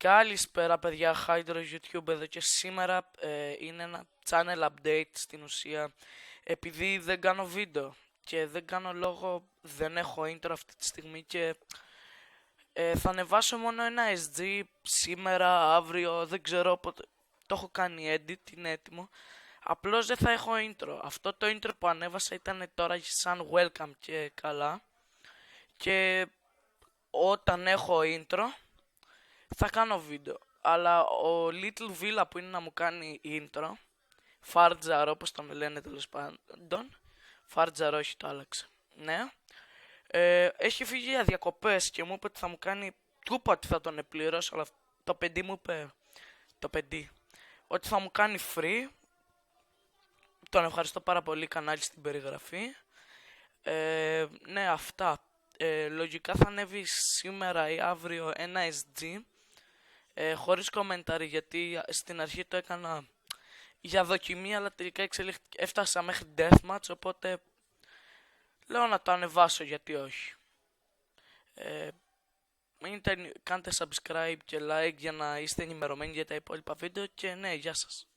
Καλησπέρα παιδιά, Hydro YouTube εδώ και σήμερα είναι ένα channel update στην ουσία, επειδή δεν κάνω βίντεο και δεν κάνω λόγο, δεν έχω intro αυτή τη στιγμή και θα ανεβάσω μόνο ένα SG σήμερα, αύριο, δεν ξέρω πότε. Το έχω κάνει edit, είναι έτοιμο, απλώς δεν θα έχω intro. Αυτό το intro που ανέβασα ήταν τώρα σαν welcome και καλά, και όταν έχω intro θα κάνω βίντεο. Αλλά ο Little Villa που είναι να μου κάνει intro, Φάρτζαρ όπως τον λένε τέλος πάντων, Φάρτζαρ όχι, το άλλαξε, ναι, έχει φύγει για διακοπές και μου είπε ότι θα μου κάνει, του είπα ότι θα τον επληρώσω, αλλά το παιδί μου είπε, το παιδί, ότι θα μου κάνει free. Τον ευχαριστώ πάρα πολύ, κανάλι στην περιγραφή. Ναι, αυτά. Λογικά θα ανέβει σήμερα ή αύριο ένα SG, χωρίς κομμεντάρι, γιατί στην αρχή το έκανα για δοκιμή, αλλά τελικά έφτασα μέχρι deathmatch, οπότε λέω να το ανεβάσω, γιατί όχι. Κάντε subscribe και like για να είστε ενημερωμένοι για τα υπόλοιπα βίντεο και ναι, γεια σας.